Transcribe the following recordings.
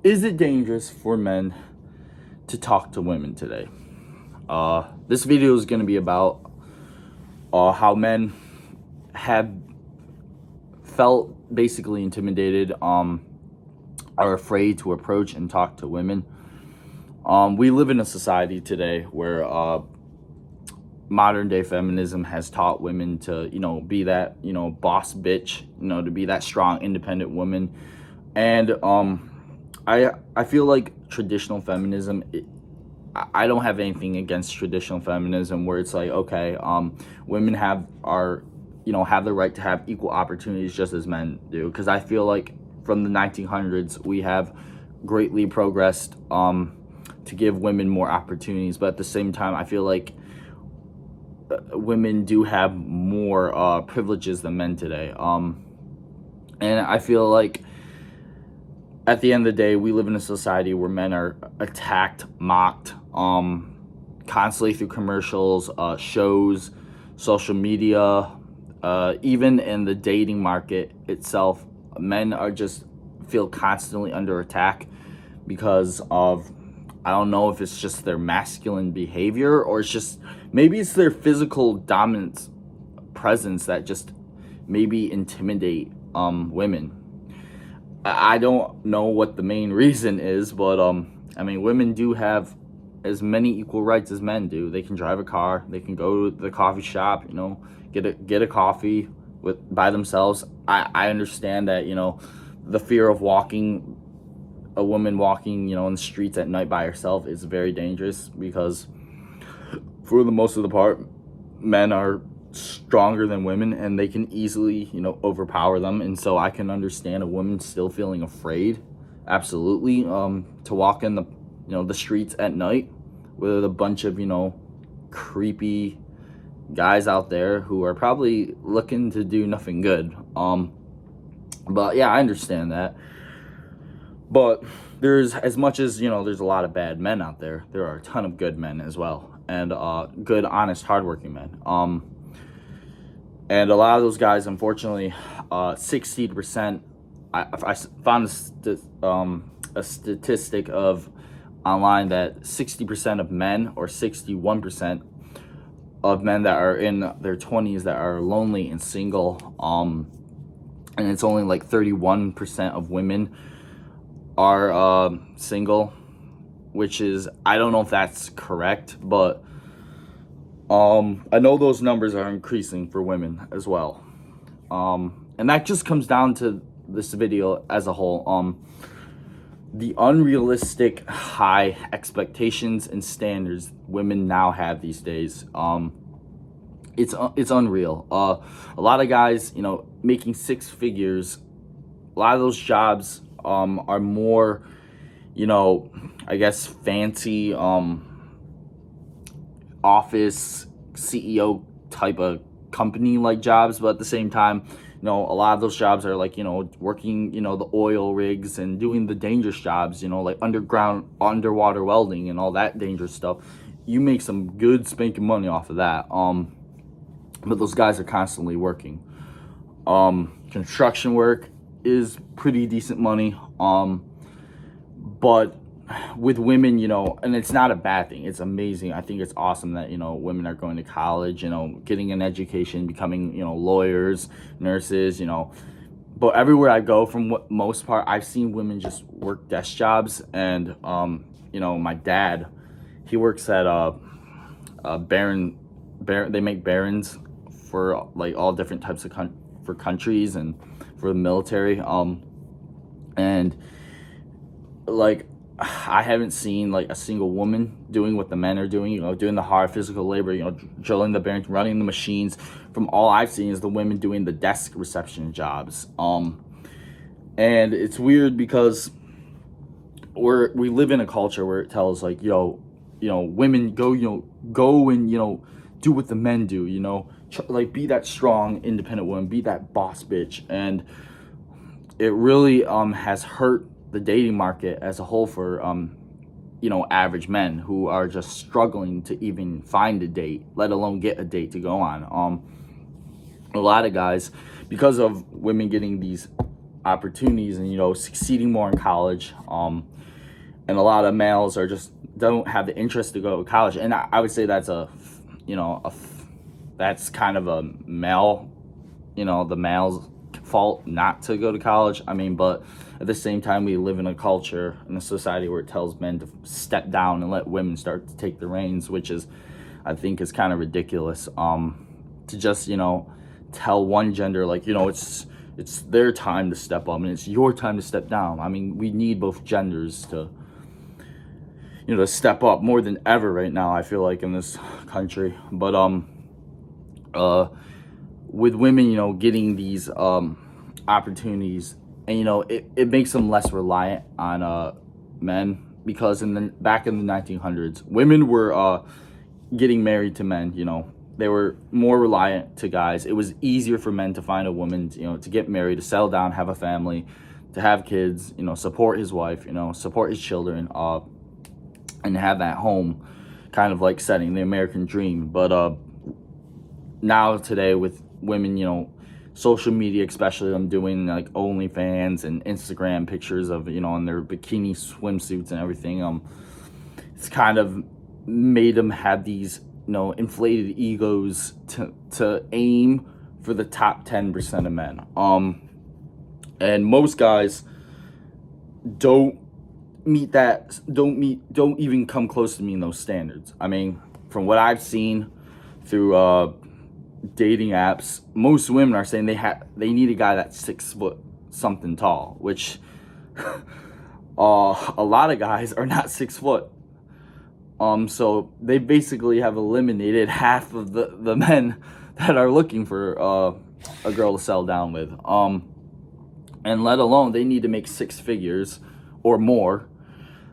Is it dangerous for men to talk to women today? This video is going to be about how men have felt basically intimidated, are afraid to approach and talk to women. We live in a society today where modern day feminism has taught women to, be that, boss bitch, to be that strong, independent woman. And I feel like traditional feminism, I don't have anything against traditional feminism where it's like, okay, women have the right to have equal opportunities just as men do, because I feel like from the 1900s we have greatly progressed to give women more opportunities, but at the same time I feel like women do have more privileges than men today, and I feel like at the end of the day, we live in a society where men are attacked, mocked, constantly through commercials, shows, social media, even in the dating market itself. Men are just feel constantly under attack because of, I don't know if it's just their masculine behavior or it's just maybe it's their physical dominance presence that just maybe intimidate women. I don't know what the main reason is, but I mean, women do have as many equal rights as men do. They can drive a car, they can go to the coffee shop, get a coffee by themselves. I understand that, the fear of a woman walking, in the streets at night by herself is very dangerous because for the most of the part, men are stronger than women and they can easily, overpower them. And so I can understand a woman still feeling afraid, absolutely, to walk in the streets at night with a bunch of, creepy guys out there who are probably looking to do nothing good. But yeah, I understand that. But there's, as much as, there's a lot of bad men out there, there are a ton of good men as well, and good, honest, hardworking men. And a lot of those guys, unfortunately, 60%, I found a statistic of online that 60% of men, or 61% of men that are in their 20s that are lonely and single, and it's only like 31% of women are single, which is, I don't know if that's correct, but I know those numbers are increasing for women as well. And that just comes down to this video as a whole. The unrealistic high expectations and standards women now have these days. It's unreal. A lot of guys, making six figures, a lot of those jobs are more, I guess fancy, office CEO type of company like jobs, but at the same time, a lot of those jobs are like, working, the oil rigs and doing the dangerous jobs, like underwater welding and all that dangerous stuff. You make some good spanking money off of that. But those guys are constantly working. Construction work is pretty decent money. But with women, and it's not a bad thing. It's amazing. I think it's awesome that, women are going to college, getting an education, becoming, lawyers, nurses, But everywhere I go, from what most part, I've seen women just work desk jobs. And, my dad, he works at Baron, they make barons for like all different types of for countries and for the military. And like, I haven't seen like a single woman doing what the men are doing, doing the hard physical labor, drilling the bearings, running the machines. From all I've seen is the women doing the desk reception jobs. And it's weird because we live in a culture where it tells like, women go and, do what the men do, like be that strong, independent woman, be that boss bitch. And it really has hurt the dating market as a whole for average men who are just struggling to even find a date, let alone get a date to go on. A lot of guys, because of women getting these opportunities and, succeeding more in college. And a lot of males are just don't have the interest to go to college. And I would say that's that's kind of a male, the male's fault not to go to college. I mean, but at the same time, we live in a culture, in a society where it tells men to step down and let women start to take the reins, which is, I think, is kind of ridiculous. To just, tell one gender, like, it's their time to step up and it's your time to step down. I mean, we need both genders to, to step up more than ever right now, I feel like, in this country. But with women, getting these opportunities, and it makes them less reliant on men, because back in the 1900s, women were getting married to men. They were more reliant to guys. It was easier for men to find a woman, to get married, to settle down, have a family, to have kids, support his wife, support his children, and have that home kind of like setting, the American dream. But now today with women, social media, especially them doing like OnlyFans and Instagram pictures of, in their bikini swimsuits and everything, it's kind of made them have these, inflated egos to aim for the top 10% of men. And most guys don't even come close to meeting those standards. I mean, from what I've seen through dating apps, most women are saying they need a guy that's 6 foot something tall, which a lot of guys are not 6 foot. So they basically have eliminated half of the men that are looking for a girl to settle down with. And let alone, they need to make 6 figures or more.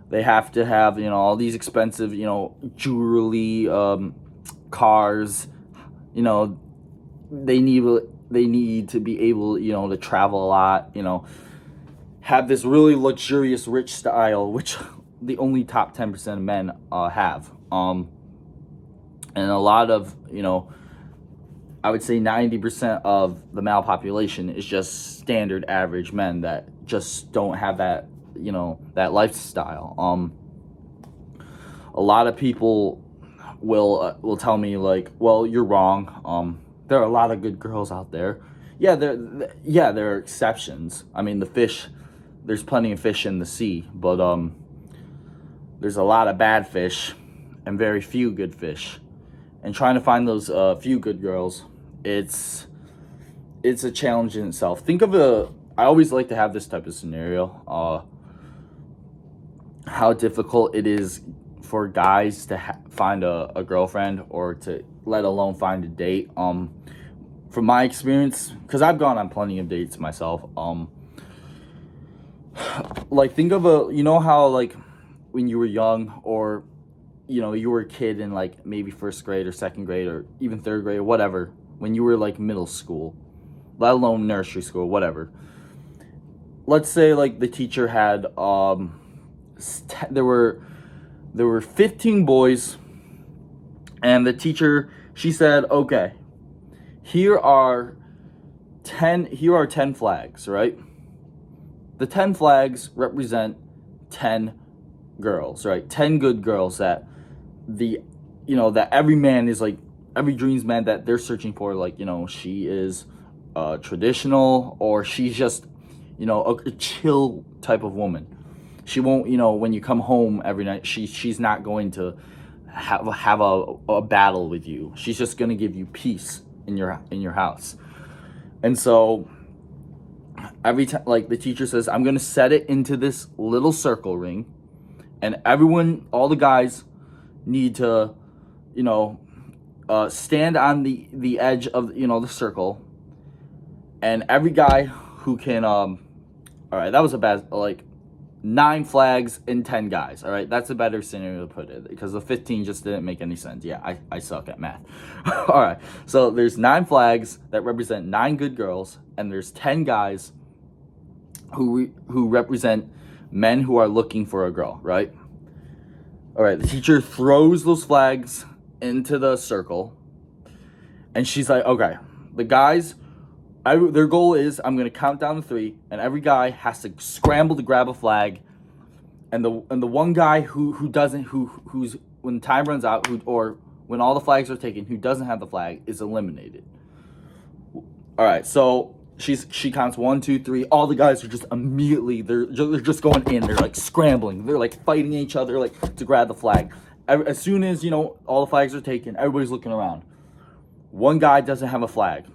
They have to have, all these expensive, jewelry, cars. They need to be able, to travel a lot. Have this really luxurious, rich style, which the only top 10% of men have. And a lot of, I would say 90% of the male population is just standard average men that just don't have that, that lifestyle. A lot of people will tell me, like, well, you're wrong. There are a lot of good girls out there. Yeah, there are exceptions. I mean, there's plenty of fish in the sea, but there's a lot of bad fish and very few good fish. And trying to find those few good girls, it's a challenge in itself. I always like to have this type of scenario. How difficult it is for guys to find a girlfriend, or to let alone find a date. From my experience, because I've gone on plenty of dates myself. Like, think of how, like, when you were young, or you were a kid in, like, maybe first grade or second grade or even third grade or whatever, when you were like middle school, let alone nursery school, whatever. Let's say, like, the teacher had there were 15 boys, and the teacher, she said, okay, here are 10 flags, right? The 10 flags represent 10 girls, right? 10 good girls that that every man is, like, every dreams man that they're searching for, like, she is traditional, or she's just, a chill type of woman. She won't, when you come home every night, she's not going to have a battle with you. She's just going to give you peace in your house. And so every time, like, the teacher says, I'm going to set it into this little circle ring, and all the guys need to, stand on the edge of, the circle, and every guy who can, all right, that was a bad, like, 9 flags and 10 guys. All right, that's a better scenario to put it, because the 15 just didn't make any sense. Yeah, I suck at math. All right, so there's 9 flags that represent 9 good girls, and there's 10 guys who represent men who are looking for a girl, right? All right, the teacher throws those flags into the circle, and she's like, okay, the guys Their goal is I'm gonna count down to 3, and every guy has to scramble to grab a flag, and the one guy who doesn't who's when time runs out or when all the flags are taken, who doesn't have the flag is eliminated. All right, so she counts 1, 2, 3. All the guys are just immediately they're just going in. They're like scrambling. They're like fighting each other like to grab the flag. As soon as all the flags are taken, everybody's looking around. One guy doesn't have a flag.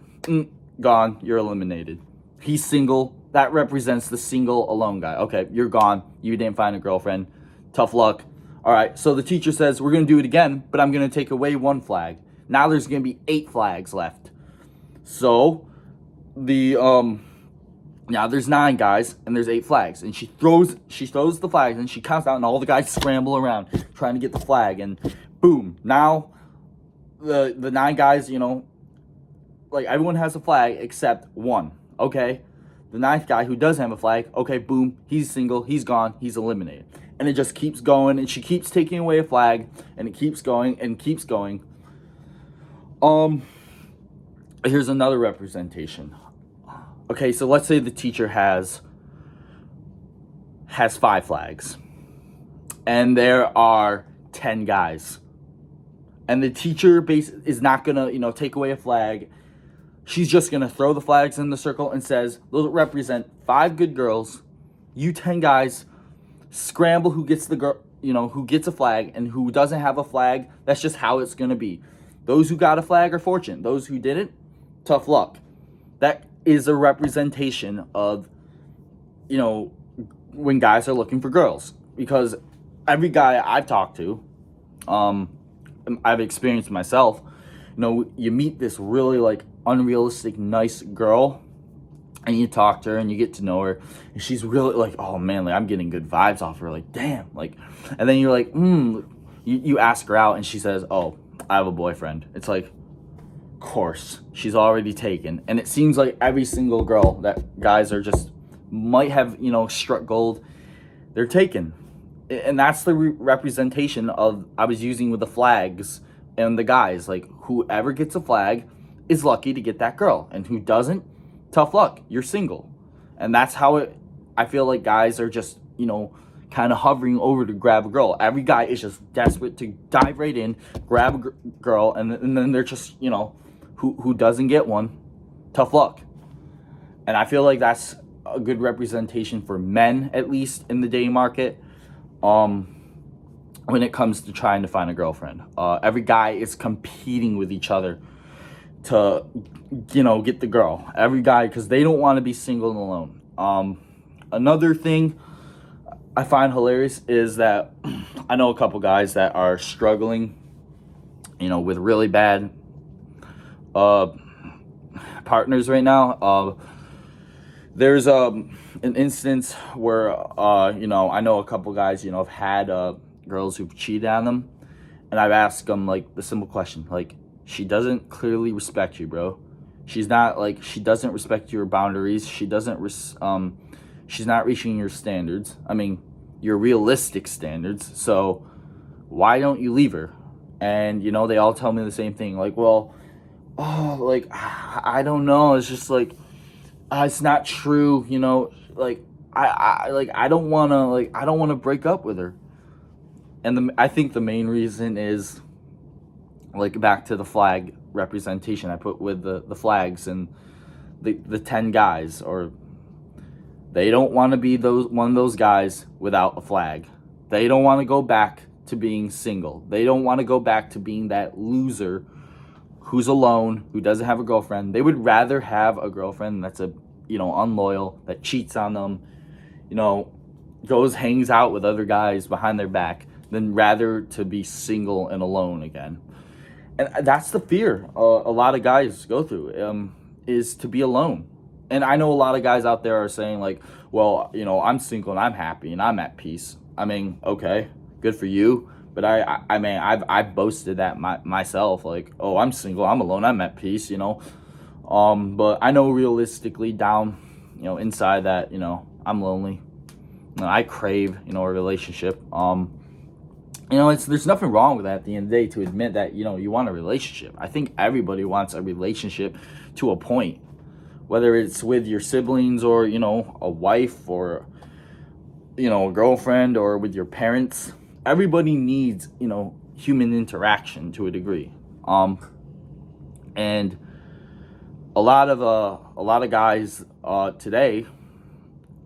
Gone. You're eliminated. He's single. That represents the single alone guy. Okay, you're gone. You didn't find a girlfriend. Tough luck. All right, so the teacher says we're going to do it again, but I'm going to take away 1 flag. Now there's going to be 8 flags left. So now there's 9 guys and there's 8 flags, and she throws the flags and she counts out, and all the guys scramble around trying to get the flag, and boom, now the 9 guys, like everyone has a flag except 1. Okay, the 9th guy who doesn't have a flag, okay, boom, he's single, he's gone, he's eliminated. And it just keeps going, and she keeps taking away a flag, and it keeps going and keeps going. Here's another representation. Okay, so let's say the teacher has 5 flags, and there are 10 guys, and the teacher is not gonna take away a flag. She's just gonna throw the flags in the circle and says those represent 5 good girls. You 10 guys scramble who gets the girl, who gets a flag, and who doesn't have a flag. That's just how it's gonna be. Those who got a flag are fortunate. Those who didn't, tough luck. That is a representation of, when guys are looking for girls. Because every guy I've talked to, I've experienced myself, you meet this really like unrealistic, nice girl, and you talk to her and you get to know her, and she's really like, oh man, like I'm getting good vibes off her, like damn, like, and then you're like, you ask her out and she says, oh, I have a boyfriend. It's like, course, she's already taken. And it seems like every single girl that guys are just might have struck gold, they're taken. And that's the representation of I was using with the flags and the guys. Like whoever gets a flag is lucky to get that girl, and who doesn't, tough luck, you're single. And that's how I feel like guys are just kind of hovering over to grab a girl. Every guy is just desperate to dive right in, grab a girl, and then they're just who doesn't get one, tough luck. And I feel like that's a good representation for men, at least in the dating market, when it comes to trying to find a girlfriend. Every guy is competing with each other to get the girl. Every guy, because they don't want to be single and alone. Another thing I find hilarious is that I know a couple guys that are struggling with really bad partners right now. There's an instance where I know a couple guys have had girls who've cheated on them, and I've asked them like the simple question, like, she doesn't clearly respect you, bro. She's not like, she doesn't respect your boundaries. She doesn't she's not reaching your standards. I mean, your realistic standards. So why don't you leave her? And they all tell me the same thing, like, well, like I don't know, it's just like it's not true, like I don't want to break up with her. And I think the main reason is like back to the flag representation I put with the flags and the 10 guys, or they don't want to be one of those guys without a flag. They don't want to go back to being single. They don't want to go back to being that loser who's alone, who doesn't have a girlfriend. They would rather have a girlfriend that's unloyal, that cheats on them, hangs out with other guys behind their back, than rather to be single and alone again. And that's the fear a lot of guys go through, is to be alone. And I know a lot of guys out there are saying like, well, I'm single and I'm happy and I'm at peace. I mean, okay, good for you. But I mean, I've boasted that myself, like, oh, I'm single, I'm alone, I'm at peace, But I know realistically down, inside that, I'm lonely. I crave, a relationship. There's nothing wrong with that at the end of the day, to admit that, you want a relationship. I think everybody wants a relationship to a point. whether it's with your siblings or, you know, a wife or, you know, a girlfriend or with your parents. Everybody needs, you know, human interaction to a degree. And a lot of guys today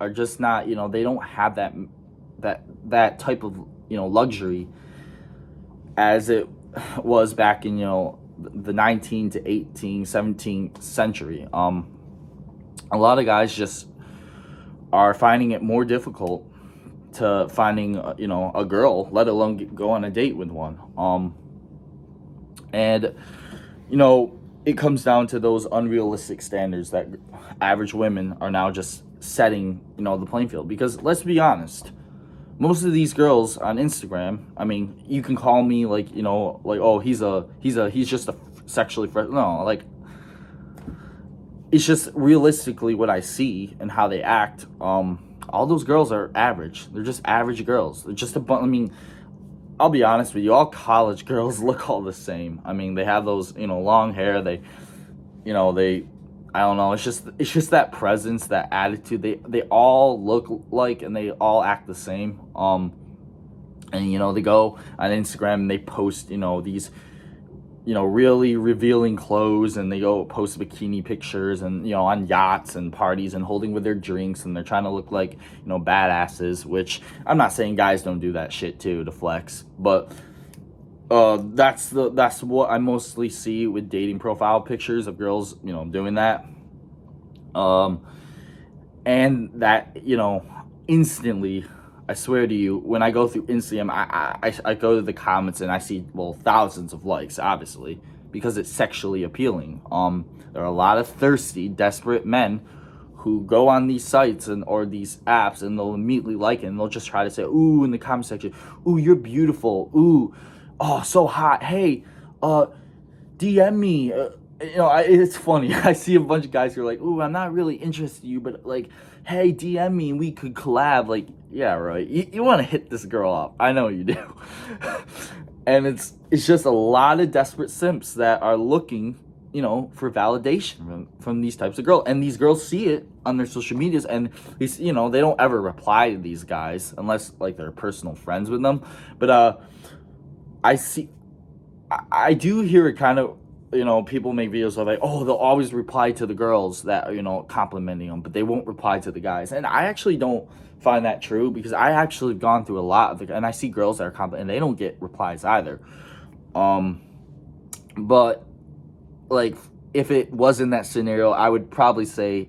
are just not, you know, they don't have that type of, you know, luxury as it was back in, you know, the 19 to 18, 17th century. A lot of guys just are finding it more difficult to finding, you know, a girl, let alone go on a date with one. And, you know, it comes down to those unrealistic standards that average women are now just setting, you know, the playing field. Because let's be honest, most of these girls on Instagram, I mean, you can call me like, you know, like, oh, he's just a sexually no, like, it's just realistically what I see and how they act. All those girls are average. They're just average girls. They're just I mean, I'll be honest with you, all college girls look all the same. I mean, they have those, you know, long hair. They, you know, I don't know. It's just that presence, that attitude. They all look like and they all act the same. And you know, they go on Instagram and they post, you know, these, you know, really revealing clothes, and they go post bikini pictures and, you know, on yachts and parties and holding with their drinks, and they're trying to look like, you know, badasses, which I'm not saying guys don't do that shit too to flex, but that's what I mostly see with dating profile pictures of girls, you know, doing that. And that, you know, instantly, I swear to you, when I go through Instagram, I go to the comments and I see, well, thousands of likes, obviously, because it's sexually appealing. There are a lot of thirsty, desperate men who go on these sites or these apps, and they'll immediately like it, and they'll just try to say, ooh, in the comment section, ooh, you're beautiful, ooh, oh, so hot, hey, DM me, you know, it's funny. I see a bunch of guys who are like, ooh, I'm not really interested in you, but like, hey, DM me and we could collab. Like, yeah, right. You want to hit this girl up. I know you do. And it's just a lot of desperate simps that are looking, you know, for validation from these types of girls. And these girls see it on their social medias, and these, you know, they don't ever reply to these guys unless like they're personal friends with them. But I do hear it kind of, you know, people make videos of like, oh, they'll always reply to the girls that are, you know, complimenting them, but they won't reply to the guys. And I actually don't find that true, because I actually have gone through a lot of and I see girls that are complimenting and they don't get replies either. But like, if it was in that scenario, I would probably say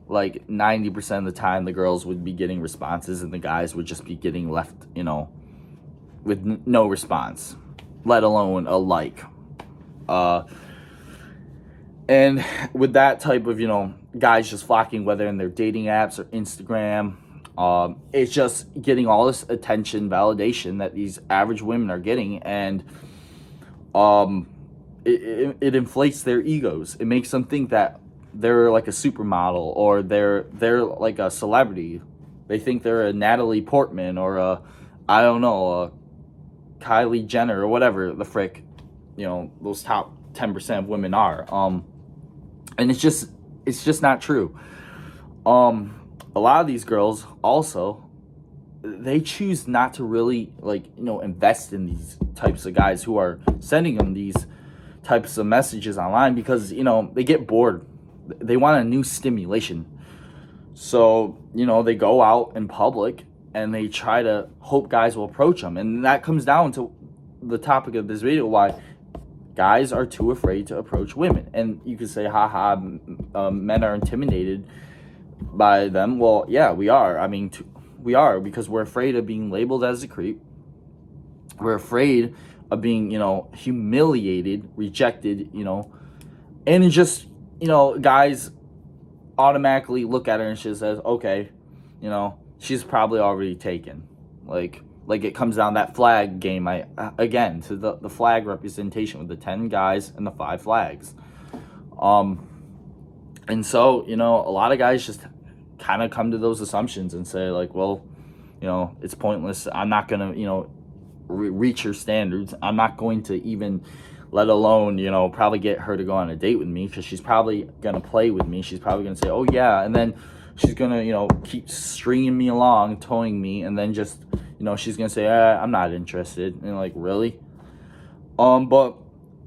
like 90% of the time the girls would be getting responses and the guys would just be getting left, you know, with no response, let alone a like. And with that type of, you know, guys just flocking, whether in their dating apps or Instagram, it's just getting all this attention, validation that these average women are getting, and it inflates their egos. It makes them think that they're like a supermodel, or they're like a celebrity. They think they're a Natalie Portman or a, I don't know, a Kylie Jenner or whatever the frick, you know, those top 10% of women are. And it's just not true. A lot of these girls also, they choose not to really, like, you know, invest in these types of guys who are sending them these types of messages online, because, you know, they get bored. They want a new stimulation. So, you know, they go out in public and they try to hope guys will approach them. And that comes down to the topic of this video, why guys are too afraid to approach women. And you could say, haha, men are intimidated by them. Well, yeah, we are. I mean, we are, because we're afraid of being labeled as a creep. We're afraid of being, you know, humiliated, rejected, you know. And it just, you know, guys automatically look at her and she says, okay, you know, she's probably already taken. Like it comes down that flag game, again, to the flag representation with the 10 guys and the 5 flags. And so, you know, a lot of guys just kind of come to those assumptions and say, like, well, you know, it's pointless. I'm not going to, you know, reach your standards. I'm not going to even let alone, you know, probably get her to go on a date with me, because she's probably gonna play with me. She's probably gonna say, oh yeah, and then she's gonna, you know, keep stringing me along, towing me, and then just, you know, she's gonna say, I'm not interested. And like, really? But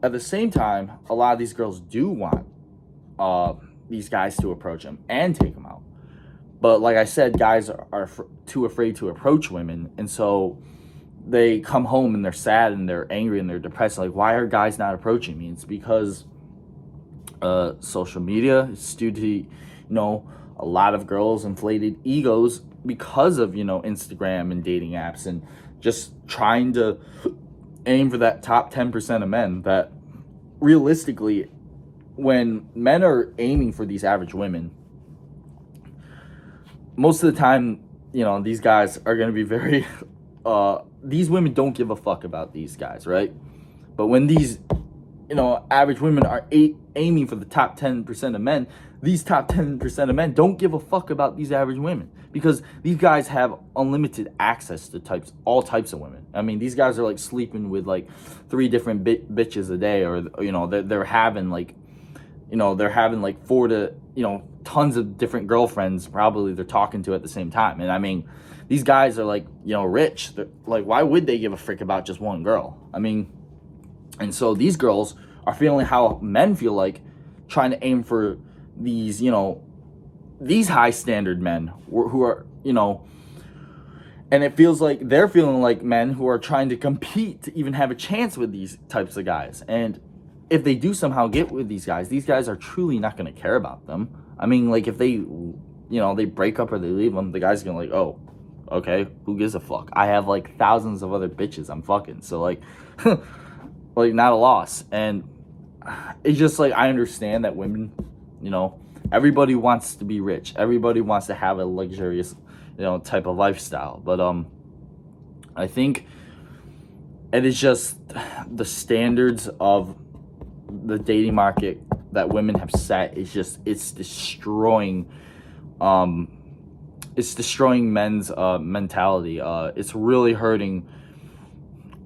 at the same time, a lot of these girls do want these guys to approach them and take them out. But like I said, guys are too afraid to approach women, and so they come home and they're sad and they're angry and they're depressed. Like, why are guys not approaching me? It's because social media. It's due to, you know, a lot of girls' inflated egos because of, you know, Instagram and dating apps, and just trying to aim for that top 10% of men. That realistically, when men are aiming for these average women, most of the time, you know, these guys are going to be very these women don't give a fuck about these guys, right? But when these, you know, average women are aiming for the top 10% of men, these top 10% of men don't give a fuck about these average women, because these guys have unlimited access to all types of women. I mean, these guys are like sleeping with like 3 different bitches a day, or, you know, they're having like, you know, they're having like 4 to, you know, tons of different girlfriends probably they're talking to at the same time. And I mean, these guys are like, you know, rich. They're, like, why would they give a frick about just one girl? I mean, and so these girls are feeling how men feel, like trying to aim for these, you know, these high standard men who are, you know, and it feels like they're feeling like men who are trying to compete to even have a chance with these types of guys. And if they do somehow get with these guys are truly not going to care about them. I mean, like, if they, you know, they break up or they leave them, the guy's going to like, oh, okay, who gives a fuck? I have like thousands of other bitches I'm fucking. So like, like, not a loss. And it's just like, I understand that women, you know, everybody wants to be rich. Everybody wants to have a luxurious, you know, type of lifestyle. But I think it is just the standards of the dating market that women have set is just, it's destroying men's mentality. It's really hurting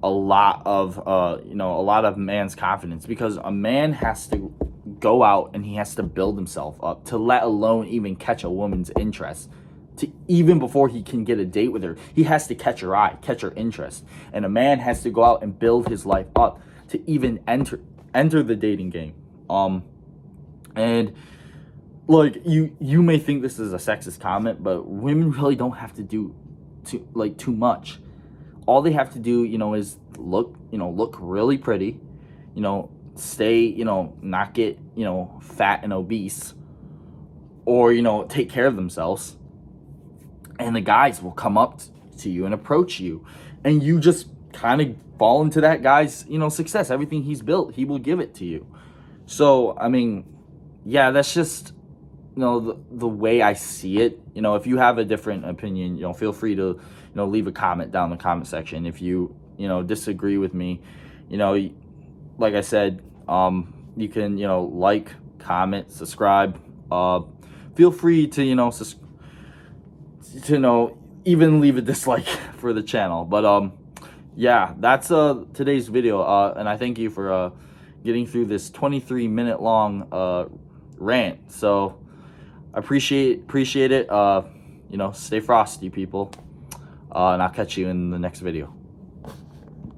a lot of you know, a lot of man's confidence, because a man has to go out and he has to build himself up to, let alone even catch a woman's interest. To even before he can get a date with her, he has to catch her eye, catch her interest. And a man has to go out and build his life up to even enter the dating game. And like, you may think this is a sexist comment, but women really don't have to do too much. All they have to do, you know, is look really pretty, you know, stay, you know, not get, you know, fat and obese, or, you know, take care of themselves, and the guys will come up to you and approach you, and you just kind of fall into that guy's, you know, success. Everything he's built, he will give it to you. So, I mean, yeah, that's just, you know, the way I see it. You know, if you have a different opinion, you know, feel free to, you know, leave a comment down in the comment section. If you know, disagree with me, you know, like I said, you can, you know, like, comment, subscribe. Feel free to, you know, even leave a dislike for the channel. But yeah, that's today's video, and I thank you for getting through this 23-minute long rant. So I appreciate it. You know, stay frosty, people, and I'll catch you in the next video.